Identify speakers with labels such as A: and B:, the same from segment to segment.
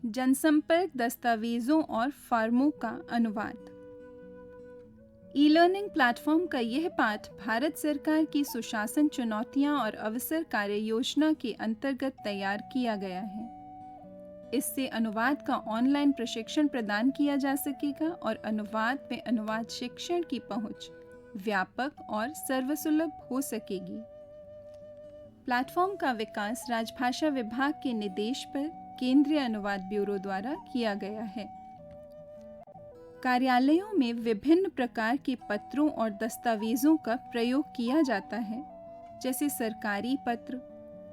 A: जनसंपर्क दस्तावेजों और फॉर्मों का अनुवाद। ई लर्निंग प्लेटफॉर्म का यह पाठ भारत सरकार की सुशासन चुनौतियां और अवसर कार्य योजना के अंतर्गत तैयार किया गया है। इससे अनुवाद का ऑनलाइन प्रशिक्षण प्रदान किया जा सकेगा और अनुवाद में अनुवाद शिक्षण की पहुंच व्यापक और सर्वसुलभ हो सकेगी। प्लेटफॉर्म का विकास राजभाषा विभाग के निर्देश पर केंद्रीय अनुवाद ब्यूरो द्वारा किया गया है। कार्यालयों में विभिन्न प्रकार के पत्रों और दस्तावेजों का प्रयोग किया जाता है, जैसे सरकारी पत्र,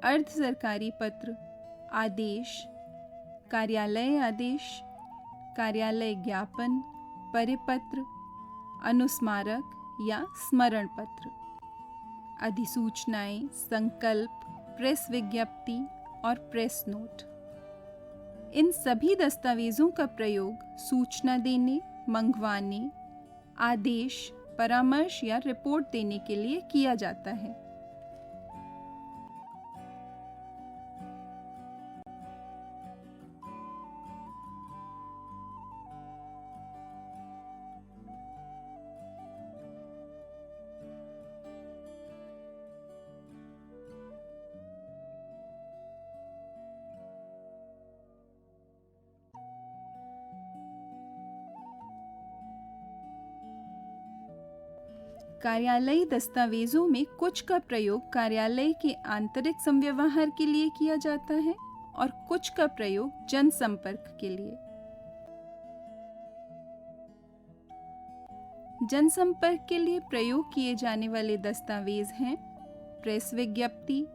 A: अर्ध सरकारी पत्र, आदेश, कार्यालय आदेश, कार्यालय ज्ञापन, परिपत्र, अनुस्मारक या स्मरण पत्र, अधिसूचनाएं, संकल्प, प्रेस विज्ञप्ति और प्रेस नोट। इन सभी दस्तावेजों का प्रयोग सूचना देने, मंगवाने, आदेश, परामर्श या रिपोर्ट देने के लिए किया जाता है। कार्यालयी दस्तावेजों में कुछ का प्रयोग कार्यालय के आंतरिक संव्यवहार के लिए किया जाता है और कुछ का प्रयोग जनसंपर्क के लिए। जनसंपर्क के लिए प्रयोग किए जाने वाले दस्तावेज हैं प्रेस विज्ञप्ति,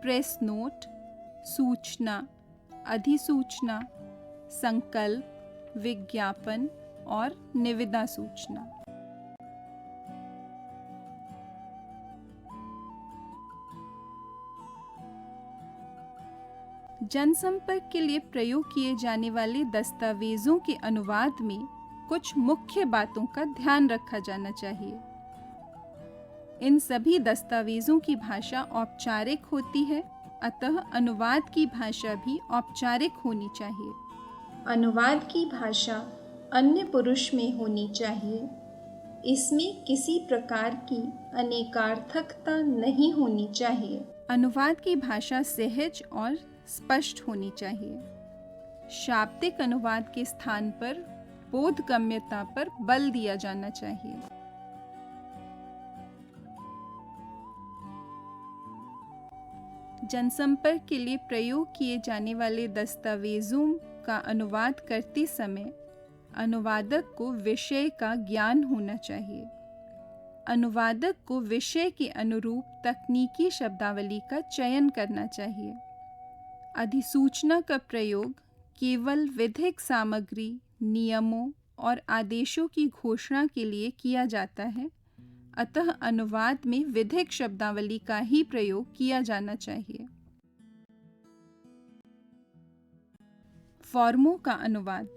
A: प्रेस नोट, सूचना, अधिसूचना, संकल्प, विज्ञापन और निविदा सूचना। जनसंपर्क के लिए प्रयोग किए जाने वाले दस्तावेजों के अनुवाद में कुछ मुख्य बातों का ध्यान रखा जाना चाहिए। इन सभी दस्तावेजों की भाषा औपचारिक होती है, अतः अनुवाद की भाषा भी औपचारिक होनी चाहिए। अनुवाद की भाषा अन्य पुरुष में होनी चाहिए। इसमें किसी प्रकार की अनेकार्थकता नहीं होनी चाहिए। अनुवाद की भाषा सहज और स्पष्ट होनी चाहिए। शाब्दिक अनुवाद के स्थान पर बोधगम्यता पर बल दिया जाना चाहिए। जनसंपर्क के लिए प्रयोग किए जाने वाले दस्तावेजों का अनुवाद करते समय अनुवादक को विषय का ज्ञान होना चाहिए। अनुवादक को विषय के अनुरूप तकनीकी शब्दावली का चयन करना चाहिए। अधिसूचना का प्रयोग केवल विधिक सामग्री, नियमों और आदेशों की घोषणा के लिए किया जाता है, अतः अनुवाद में विधिक शब्दावली का ही प्रयोग किया जाना चाहिए। फॉर्मों का अनुवाद।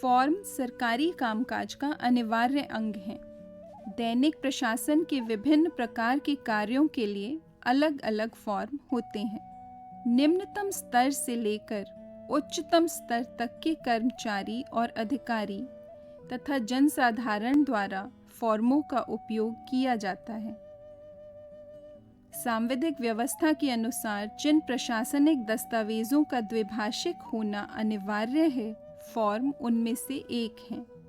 A: फॉर्म सरकारी कामकाज का अनिवार्य अंग है। दैनिक प्रशासन के विभिन्न प्रकार के कार्यों के लिए अलग अलग फॉर्म होते हैं। निम्नतम स्तर से लेकर उच्चतम स्तर तक के कर्मचारी और अधिकारी तथा जनसाधारण द्वारा फॉर्मों का उपयोग किया जाता है। सांविधिक व्यवस्था के अनुसार जिन प्रशासनिक दस्तावेजों का द्विभाषिक होना अनिवार्य है, फॉर्म उनमें से एक है।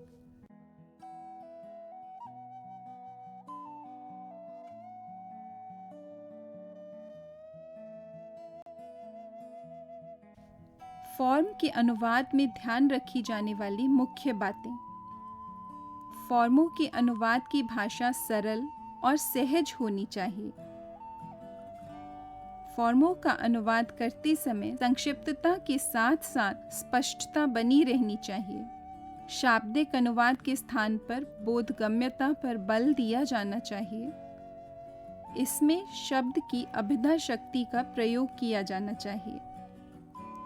A: फॉर्म के अनुवाद में ध्यान रखी जाने वाली मुख्य बातें। फॉर्मों के अनुवाद की भाषा सरल और सहज होनी चाहिए। फॉर्मों का अनुवाद करते समय संक्षिप्तता के साथ साथ स्पष्टता बनी रहनी चाहिए। शाब्दिक अनुवाद के स्थान पर बोधगम्यता पर बल दिया जाना चाहिए। इसमें शब्द की अभिधा शक्ति का प्रयोग किया जाना चाहिए।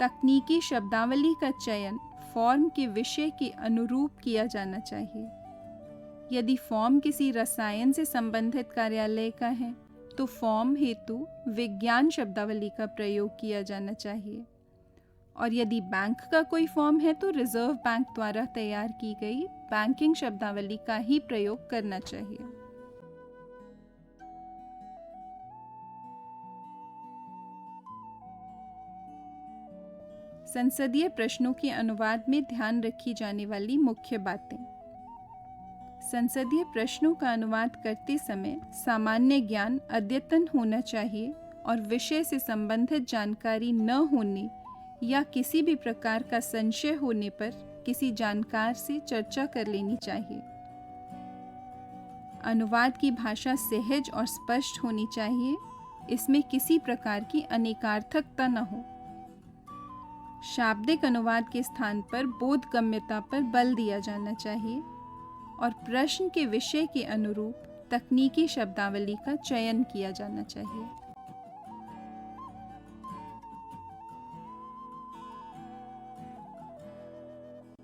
A: तकनीकी शब्दावली का चयन फॉर्म के विषय के अनुरूप किया जाना चाहिए। यदि फॉर्म किसी रसायन से संबंधित कार्यालय का है, तो फॉर्म हेतु विज्ञान शब्दावली का प्रयोग किया जाना चाहिए और यदि बैंक का कोई फॉर्म है तो रिजर्व बैंक द्वारा तैयार की गई बैंकिंग शब्दावली का ही प्रयोग करना चाहिए। संसदीय प्रश्नों के अनुवाद में ध्यान रखी जाने वाली मुख्य बातें। संसदीय प्रश्नों का अनुवाद करते समय सामान्य ज्ञान अद्यतन होना चाहिए और विषय से संबंधित जानकारी न होने या किसी भी प्रकार का संशय होने पर किसी जानकार से चर्चा कर लेनी चाहिए। अनुवाद की भाषा सहज और स्पष्ट होनी चाहिए, इसमें किसी प्रकार की अनेकार्थकता न हो। शाब्दिक अनुवाद के स्थान पर बोधगम्यता पर बल दिया जाना चाहिए और प्रश्न के विषय के अनुरूप तकनीकी शब्दावली का चयन किया जाना चाहिए।